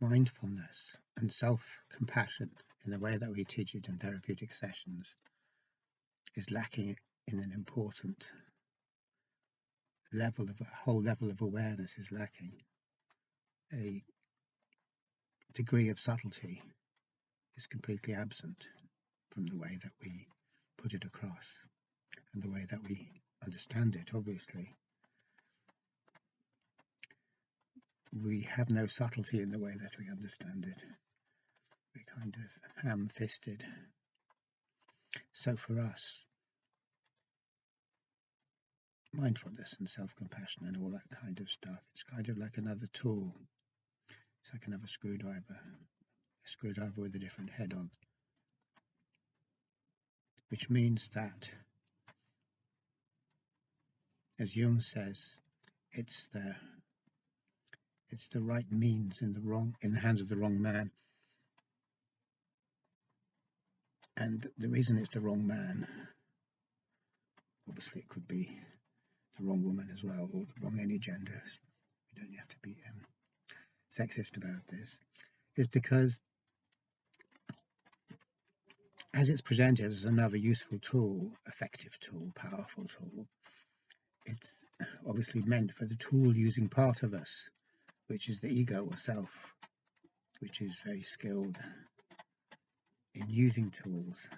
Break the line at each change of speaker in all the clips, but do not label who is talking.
mindfulness and self-compassion in the way that we teach it in therapeutic sessions is lacking in an important level of a whole level of awareness is lacking. A degree of subtlety is completely absent from the way that we put it across and the way that we understand it. Obviously, we have no subtlety in the way that we understand it. We're kind of ham-fisted. So for us, mindfulness and self-compassion and all that kind of stuff, it's kind of like another tool. It's like another screwdriver, a screwdriver with a different head on, which means that, as Jung says, it's the right means in the hands of the wrong man. And the reason it's the wrong man, obviously it could be the wrong woman as well, or the wrong any gender. We don't have to be sexist about this, is because as it's presented as another useful tool, effective tool, powerful tool, it's obviously meant for the tool using part of us, which is the ego or self, which is very skilled in using tools.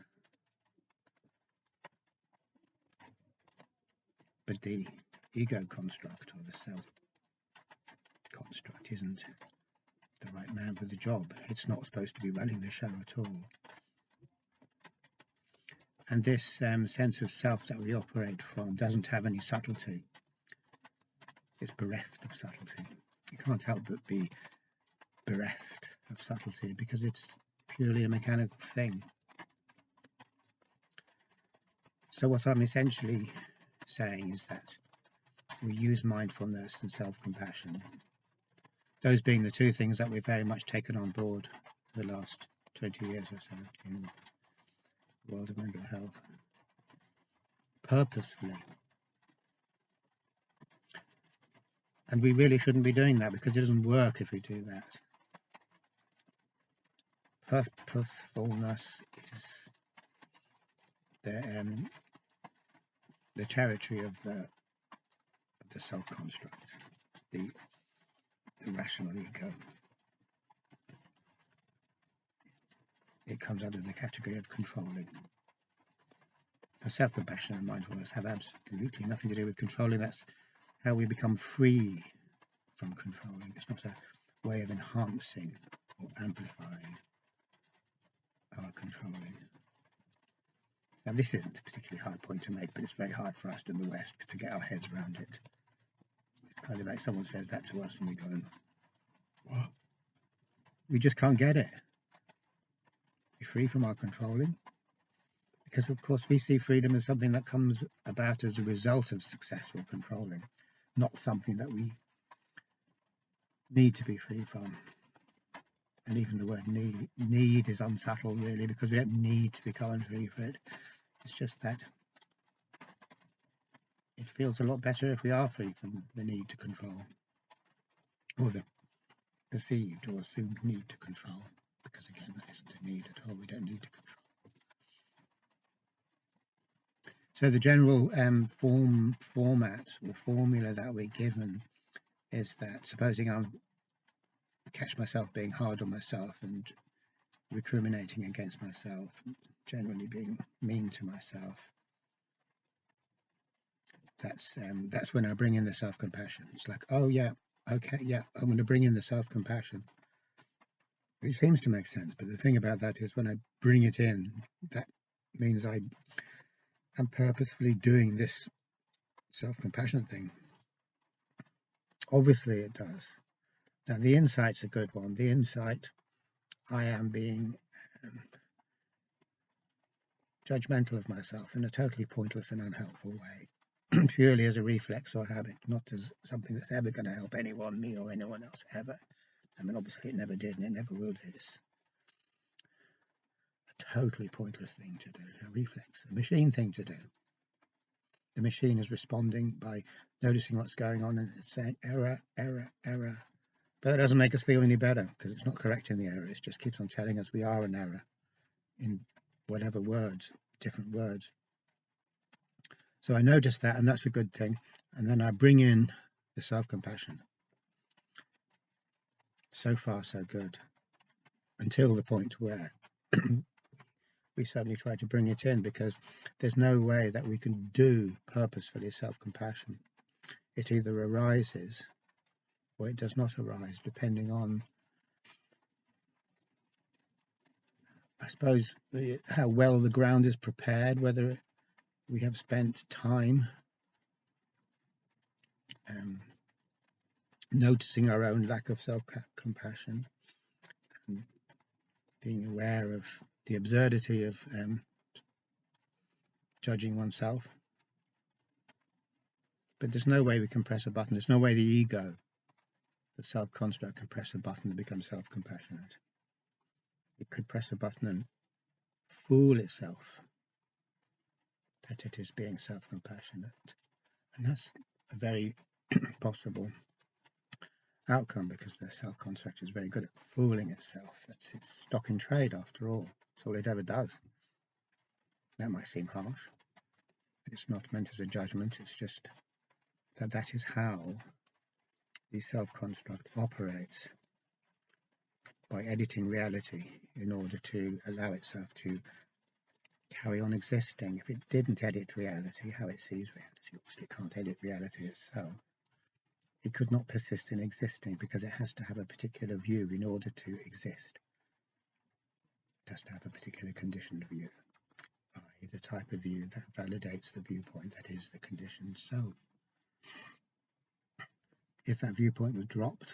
But the ego construct or the self construct isn't the right man for the job. It's not supposed to be running the show at all. And this sense of self that we operate from doesn't have any subtlety. It's bereft of subtlety. It can't help but be bereft of subtlety because it's purely a mechanical thing. So what I'm essentially saying is that we use mindfulness and self-compassion, those being the two things that we've very much taken on board the last 20 years or so in the world of mental health, purposefully. And we really shouldn't be doing that because it doesn't work if we do that. Purposefulness is the territory of the self-construct, the rational ego. It comes under the category of controlling. Now, self-compassion and mindfulness have absolutely nothing to do with controlling. That's how we become free from controlling. It's not a way of enhancing or amplifying our controlling. Now, this isn't a particularly hard point to make, but it's very hard for us in the West to get our heads around it. It's kind of like someone says that to us and we go, what? We just can't get it. Be free from our controlling. Because, of course, we see freedom as something that comes about as a result of successful controlling, not something that we need to be free from. And even the word need is unsubtle, really, because we don't need to become free for it. It's just that it feels a lot better if we are free from the need to control, or the perceived or assumed need to control, because, again, that isn't a need at all. We don't need to control. So the general format or formula that we're given is that, supposing I catch myself being hard on myself and recriminating against myself, generally being mean to myself, that's when I bring in the self-compassion. It's like, oh yeah, okay, yeah, I'm going to bring in the self-compassion. It seems to make sense, but the thing about that is when I bring it in, that means I'm purposefully doing this self-compassion thing. Obviously it does. Now the insight's a good one. The insight, I am being judgmental of myself in a totally pointless and unhelpful way, purely as a reflex or habit, not as something that's ever going to help anyone, me or anyone else, ever. I mean, obviously it never did and it never will do. It's a totally pointless thing to do, a reflex, a machine thing to do. The machine is responding by noticing what's going on and it's saying error, error, error. But that doesn't make us feel any better, because it's not correcting the error. It just keeps on telling us we are an error in whatever words, different words. So I notice that, and that's a good thing. And then I bring in the self-compassion. So far, so good. Until the point where we suddenly try to bring it in, because there's no way that we can do purposefully self-compassion. It either arises or it does not arise, depending on, I suppose, how well the ground is prepared, whether we have spent time noticing our own lack of self-compassion and being aware of the absurdity of judging oneself. But there's no way we can press a button. There's no way the ego, the self-construct, can press a button to become self-compassionate. It could press a button and fool itself that it is being self-compassionate. And that's a very possible outcome, because the self-construct is very good at fooling itself. That's its stock in trade, after all. It's all it ever does. That might seem harsh, but it's not meant as a judgment. It's just that is how the self-construct operates, by editing reality in order to allow itself to carry on existing. If it didn't edit reality, how it sees reality, obviously it can't edit reality itself. It could not persist in existing, because it has to have a particular view in order to exist. It has to have a particular conditioned view, i.e. the type of view that validates the viewpoint that is the conditioned self. If that viewpoint was dropped,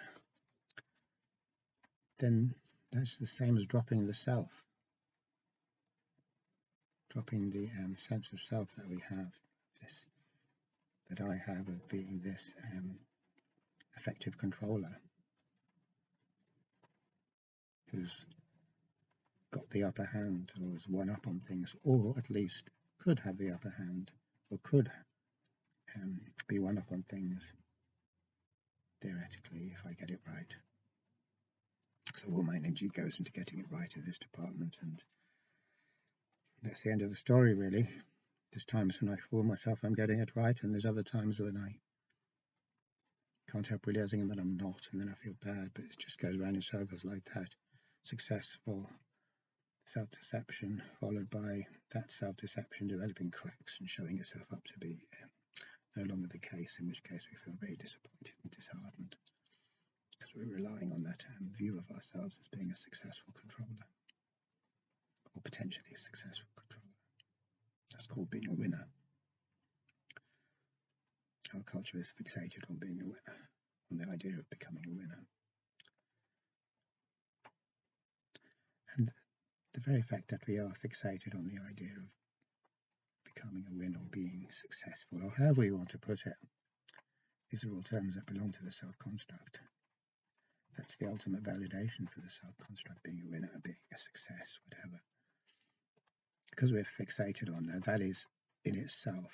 then that's the same as dropping the self, dropping the sense of self that we have, that I have, of being this effective controller who's got the upper hand, or is one up on things, or at least could have the upper hand, or could be one up on things, theoretically, if I get it right. So all my energy goes into getting it right in this department, and that's the end of the story, really. There's times when I fool myself I'm getting it right, and there's other times when I can't help realizing that I'm not, and then I feel bad, but it just goes around in circles like that. Successful self-deception followed by that self-deception developing cracks and showing itself up to be no longer the case, in which case we feel very disappointed and disheartened, because we're relying on that view of ourselves as being a successful controller, or potentially a successful controller. That's called being a winner. Our culture is fixated on being a winner, on the idea of becoming a winner. And the very fact that we are fixated on the idea of becoming a winner, or being successful, or however we want to put it, these are all terms that belong to the self-construct. That's the ultimate validation for the self-construct, being a winner, being a success, whatever. Because we're fixated on that, that is in itself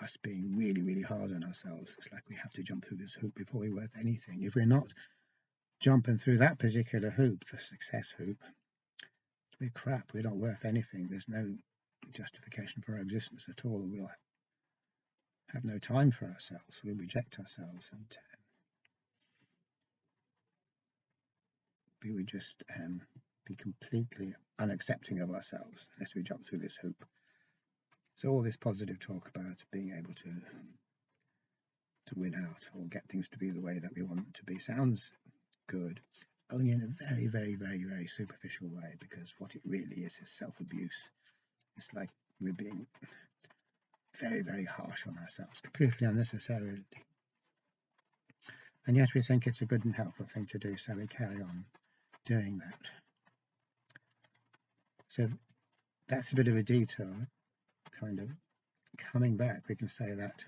us being really, really hard on ourselves. It's like we have to jump through this hoop before we're worth anything. If we're not jumping through that particular hoop, the success hoop, we're crap. We're not worth anything. There's no justification for our existence at all. We'll have no time for ourselves. We'll reject ourselves, and we would just be completely unaccepting of ourselves unless we jump through this hoop. So all this positive talk about being able to win out, or get things to be the way that we want them to be, sounds good, only in a very, very, very, very superficial way, because what it really is self-abuse. It's like we're being very, very harsh on ourselves, completely unnecessarily. And yet we think it's a good and helpful thing to do, so we carry on doing that. So that's a bit of a detour. Kind of coming back, we can say that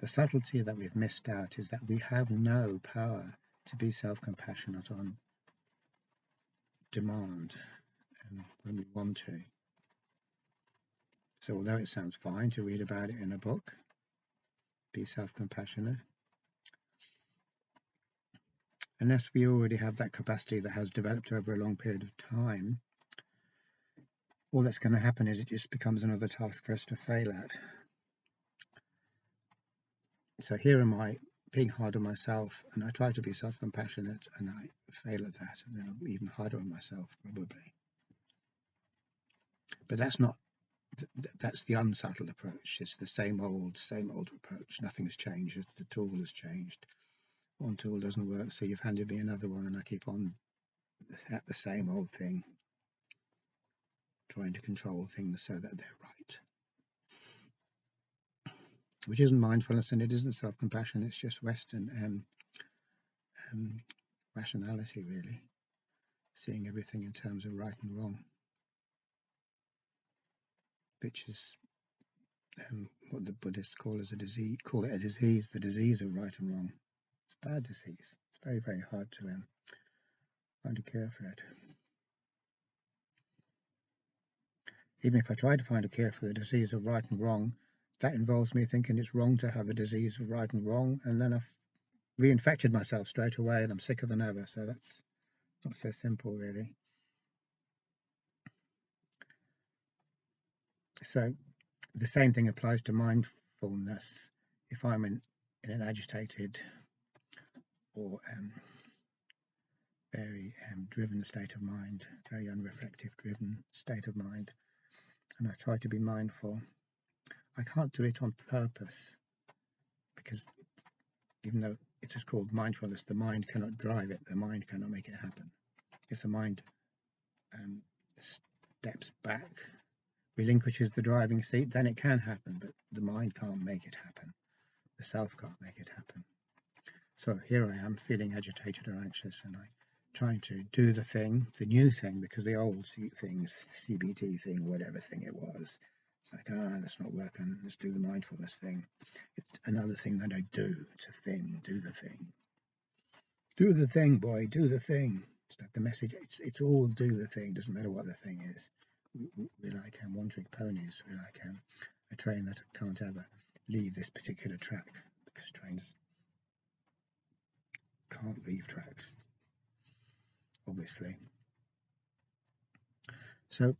the subtlety that we've missed out is that we have no power to be self-compassionate on demand when we want to. So although it sounds fine to read about it in a book, be self-compassionate, unless we already have that capacity that has developed over a long period of time, all that's going to happen is it just becomes another task for us to fail at. So here am I being hard on myself, and I try to be self-compassionate, and I fail at that, and then I'm even harder on myself, probably. But that's not, that's the unsubtle approach. It's the same old approach. Nothing's changed. The tool has changed. One tool doesn't work, so you've handed me another one, and I keep on at the same old thing, trying to control things so that they're right. Which isn't mindfulness, and it isn't self-compassion. It's just Western rationality, really, seeing everything in terms of right and wrong, which is what the Buddhists call as a disease. Call it a disease, the disease of right and wrong. It's a bad disease. It's very, very hard to find a cure for it. Even if I try to find a cure for the disease of right and wrong, that involves me thinking it's wrong to have a disease of right and wrong, and then I've reinfected myself straight away, and I'm sicker than ever. So that's not so simple, really. So the same thing applies to mindfulness. If I'm in an agitated or very driven state of mind, very unreflective driven state of mind, and I try to be mindful, I can't do it on purpose, because even though it is called mindfulness, the mind cannot drive it, the mind cannot make it happen. If the mind steps back, relinquishes the driving seat, then it can happen, but the mind can't make it happen. The self can't make it happen. So here I am, feeling agitated or anxious, and I'm trying to do the thing, the new thing, because the old thing, CBT thing, whatever thing it was, it's like, that's not working, let's do the mindfulness thing. It's another thing that I do. It's a thing, do the thing. Do the thing, boy, do the thing. It's like the message, it's all do the thing, doesn't matter what the thing is. We're like wandering ponies. We're like a train that can't ever leave this particular track, because trains can't leave tracks, obviously. So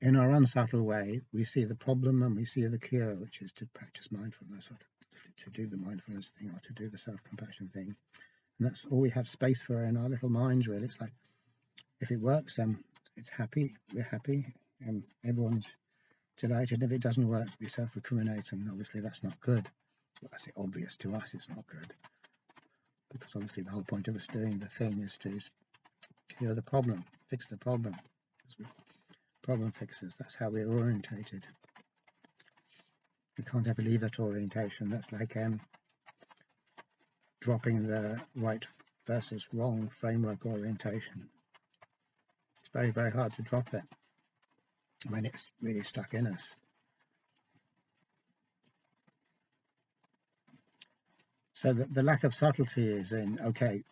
in our unsubtle way, we see the problem and we see the cure, which is to practice mindfulness, or to do the mindfulness thing, or to do the self-compassion thing. And that's all we have space for in our little minds, really. It's like, if it works, it's happy, we're happy, and everyone's delighted. If it doesn't work, we self-recriminate, and obviously that's not good. Well, I say obvious, to us it's not good, because obviously the whole point of us doing the thing is to cure the problem, fix the problem. Problem fixers, that's how we're orientated. We can't ever leave that orientation. That's like dropping the right versus wrong framework orientation. It's very, very hard to drop it when it's really stuck in us. So the lack of subtlety is in, okay,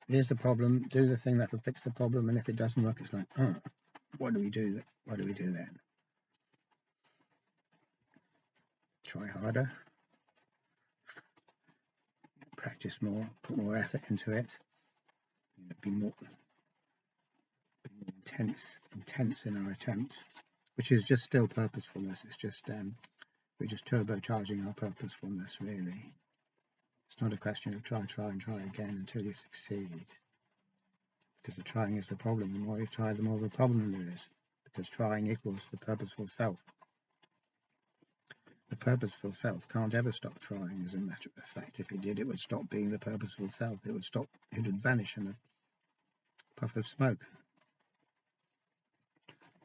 here's the problem, do the thing that'll fix the problem, and if it doesn't work, it's like, what do we do? What do we do then? Try harder, practice more, put more effort into it, be more intense in our attempts, which is just still purposefulness. It's just we're just turbocharging our purposefulness, really. It's not a question of try and try again until you succeed, because the trying is the problem. The more you try, the more of a problem there is, because trying equals the purposeful self. The purposeful self can't ever stop trying, as a matter of fact. If it did, it would stop being the purposeful self. It would vanish in a puff of smoke.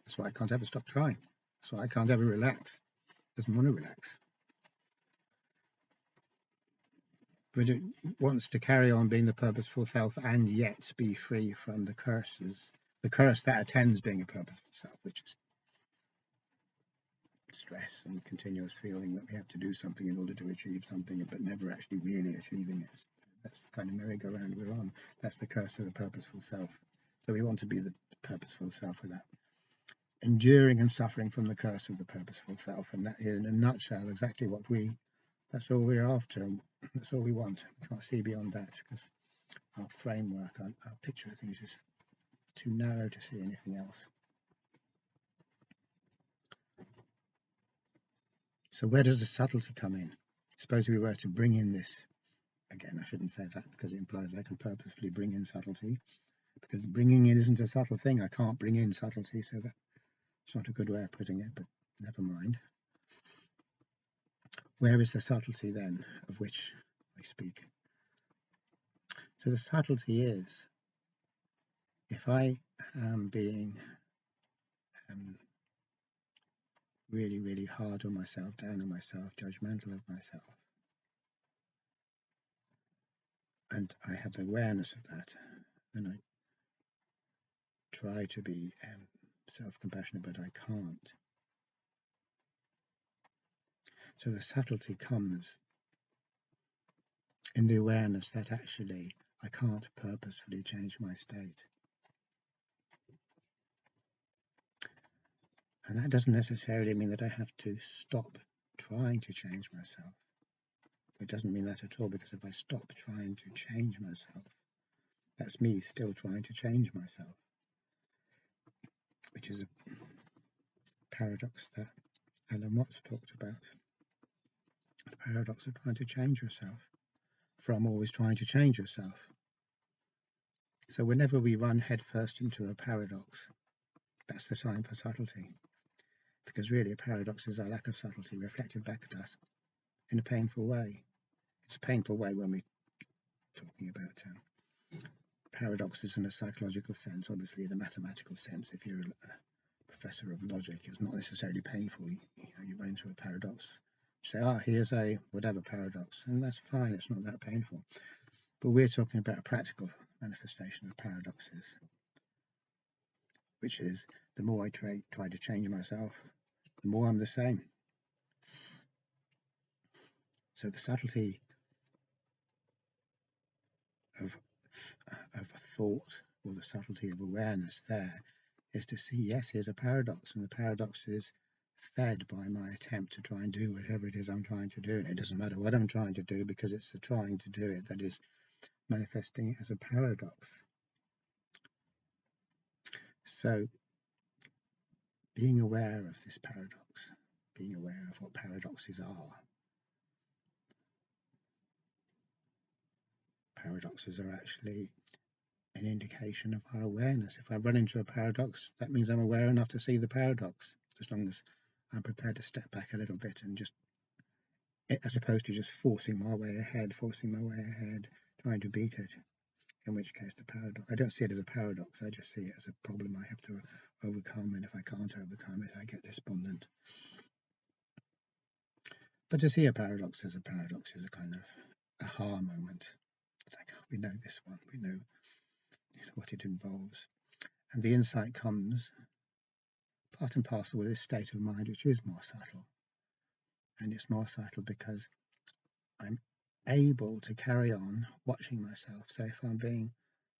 That's why I can't ever stop trying. That's why I can't ever relax. Doesn't want to relax. But it wants to carry on being the purposeful self and yet be free from the curses, the curse that attends being a purposeful self, which is stress and continuous feeling that we have to do something in order to achieve something, but never actually really achieving it. That's the kind of merry-go-round we're on. That's the curse of the purposeful self. So we want to be the purposeful self without enduring and suffering from the curse of the purposeful self. And that is, in a nutshell, exactly what that's all we're after, and that's all we want. We can't see beyond that, because our framework, our picture of things is too narrow to see anything else. So where does the subtlety come in? Suppose we were to bring in this, again, I shouldn't say that because it implies I can purposefully bring in subtlety, because bringing in isn't a subtle thing. I can't bring in subtlety, so that's not a good way of putting it, but never mind. Where is the subtlety then of which I speak? So the subtlety is, if I am being really, really hard on myself, down on myself, judgmental of myself, and I have the awareness of that, then I try to be self-compassionate, but I can't. So the subtlety comes in the awareness that actually I can't purposefully change my state. And that doesn't necessarily mean that I have to stop trying to change myself. It doesn't mean that at all, because if I stop trying to change myself, that's me still trying to change myself, which is a paradox that Alan Watts talked about. The paradox of trying to change yourself from always trying to change yourself. So whenever we run headfirst into a paradox, that's the time for subtlety. Because really a paradox is our lack of subtlety reflected back at us in a painful way. It's a painful way when we're talking about paradoxes in a psychological sense. Obviously in a mathematical sense, if you're a professor of logic, it's not necessarily painful. You run into a paradox, you say, here's a whatever paradox, and that's fine, it's not that painful. But we're talking about a practical manifestation of paradoxes, which is the more I try to change myself, the more I'm the same. So the subtlety of thought, or the subtlety of awareness there, is to see, yes, here's a paradox, and the paradox is fed by my attempt to try and do whatever it is I'm trying to do. And it doesn't matter what I'm trying to do, because it's the trying to do it that is manifesting as a paradox. So being aware of this paradox, being aware of what paradoxes are. Paradoxes are actually an indication of our awareness. If I run into a paradox, that means I'm aware enough to see the paradox, as long as I'm prepared to step back a little bit and just, as opposed to just forcing my way ahead, trying to beat it, in which case the paradox, I don't see it as a paradox, I just see it as a problem I have to overcome, and if I can't overcome it, I get despondent. But to see a paradox as a paradox is a kind of aha moment. It's like, we know this one, we know what it involves. And the insight comes part and parcel with this state of mind, which is more subtle. And it's more subtle because I'm able to carry on watching myself. So if I'm being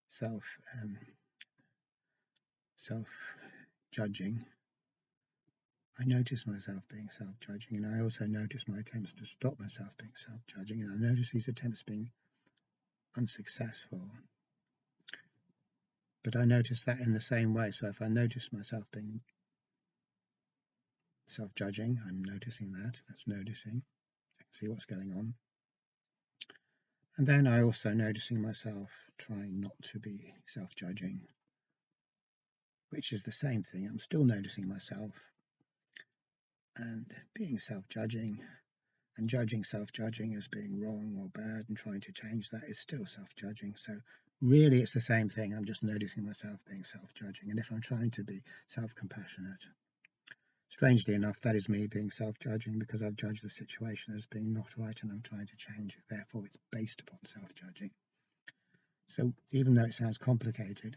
self-judging, I notice myself being self-judging, and I also notice my attempts to stop myself being self-judging, and I notice these attempts being unsuccessful. But I notice that in the same way. So if I notice myself being self-judging, I'm noticing that. That's noticing. I can see what's going on. And then I also noticing myself trying not to be self-judging, which is the same thing. I'm still noticing myself and being self-judging, and judging self-judging as being wrong or bad and trying to change that is still self-judging. So really it's the same thing. I'm just noticing myself being self-judging. And if I'm trying to be self-compassionate, strangely enough, that is me being self-judging, because I've judged the situation as being not right and I'm trying to change it. Therefore, it's based upon self-judging. So even though it sounds complicated,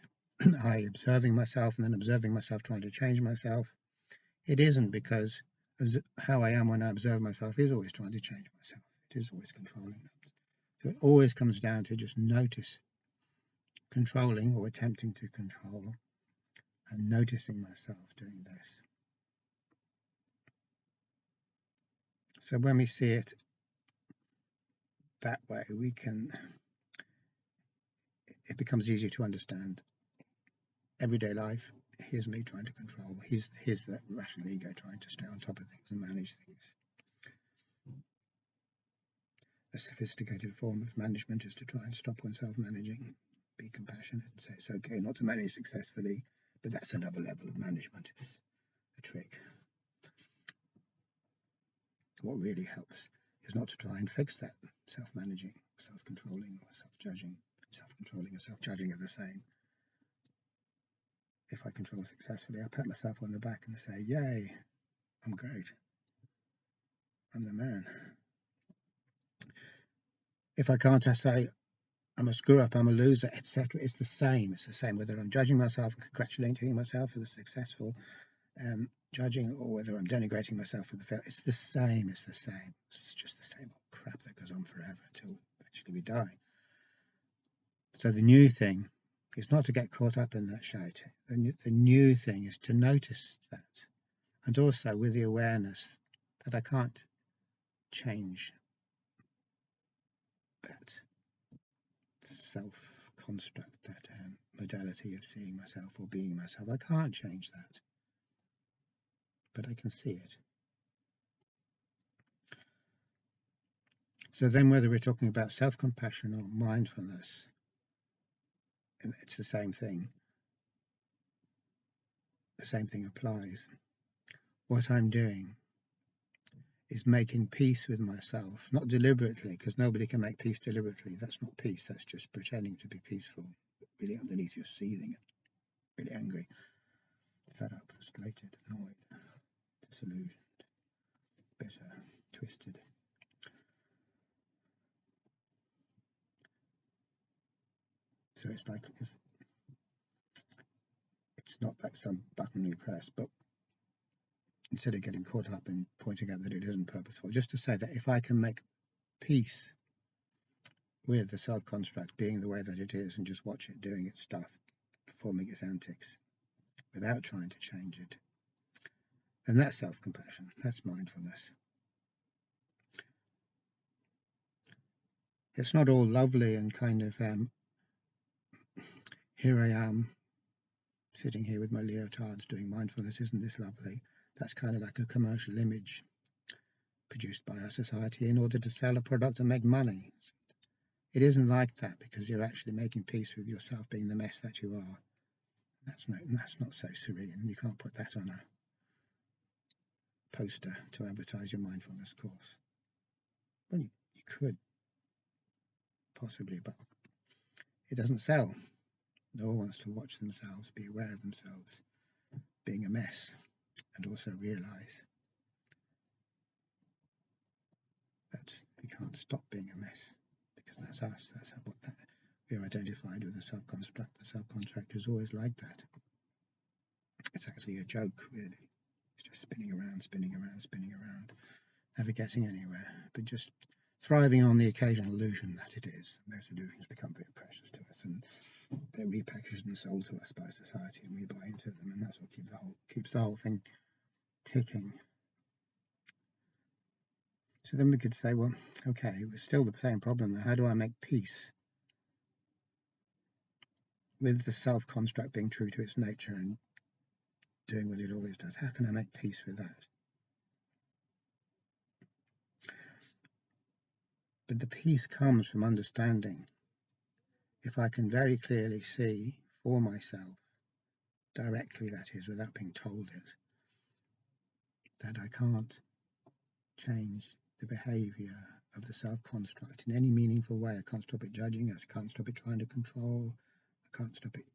I observing myself and then observing myself trying to change myself, it isn't, because how I am when I observe myself is always trying to change myself. It is always controlling. So it always comes down to just notice, controlling or attempting to control, and noticing myself doing this. So when we see it that way, we can it becomes easier to understand. Everyday life, here's me trying to control. Here's the rational ego trying to stay on top of things and manage things. A sophisticated form of management is to try and stop oneself managing, be compassionate and say it's okay not to manage successfully, but that's another level of management. It's a trick. What really helps is not to try and fix that. Self-managing, self-controlling, or self-judging. Self-controlling and self-judging are the same. If I control successfully, I pat myself on the back and say, yay, I'm great. I'm the man. If I can't, I say, I'm a screw-up, I'm a loser, etc. It's the same. It's the same whether I'm judging myself and congratulating myself for the successful judging, or whether I'm denigrating myself for the fail. It's the same. It's the same. It's just the same old crap that goes on forever until eventually we die. So the new thing is not to get caught up in that shite. The new thing is to notice that, and also with the awareness that I can't change that self-construct, that modality of seeing myself or being myself. I can't change that, but I can see it. So then whether we're talking about self-compassion or mindfulness, it's the same thing. The same thing applies. What I'm doing is making peace with myself, not deliberately, because nobody can make peace deliberately. That's not peace, that's just pretending to be peaceful. Really underneath you're seething, really angry, fed up, frustrated, annoyed, disillusioned, bitter, twisted. So it's like, it's not like some button you press, but instead of getting caught up in pointing out that it isn't purposeful, just to say that if I can make peace with the self-construct being the way that it is and just watch it doing its stuff, performing its antics, without trying to change it, then that's self-compassion, that's mindfulness. It's not all lovely and kind of, here I am, sitting here with my leotards doing mindfulness, isn't this lovely? That's kind of like a commercial image produced by our society in order to sell a product and make money. It isn't like that, because you're actually making peace with yourself being the mess that you are. That's not so serene. You can't put that on a poster to advertise your mindfulness course. Well, you could, possibly, but it doesn't sell. No one wants to watch themselves, be aware of themselves being a mess, and also realize that we can't stop being a mess, because that's us. That's what we're identified with the self-construct. The self-construct is always like that. It's actually a joke, really. It's just spinning around, spinning around, spinning around, never getting anywhere, but just thriving on the occasional illusion that it is. And those illusions become very precious to us, and they're repackaged and sold to us by society, and we buy into them, and that's what keeps the whole thing ticking. So then we could say, well, okay, it's still the same problem. How do I make peace with the self-construct being true to its nature and doing what it always does? How can I make peace with that? But the peace comes from understanding. If I can very clearly see for myself, directly that is, without being told it, that I can't change the behavior of the self-construct in any meaningful way. I can't stop it judging, I can't stop it trying to control, I can't stop it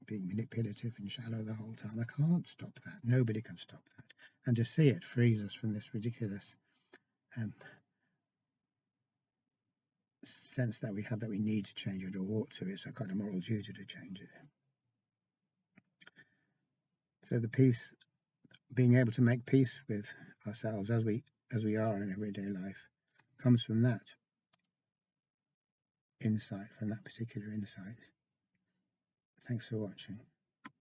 being manipulative and shallow the whole time. I can't stop that. Nobody can stop that. And to see it frees us from this ridiculous sense that we have that we need to change it or ought to. It's a kind of moral duty to change it. So the peace, being able to make peace with ourselves as we are in everyday life, comes from that insight, from that particular insight. Thanks for watching.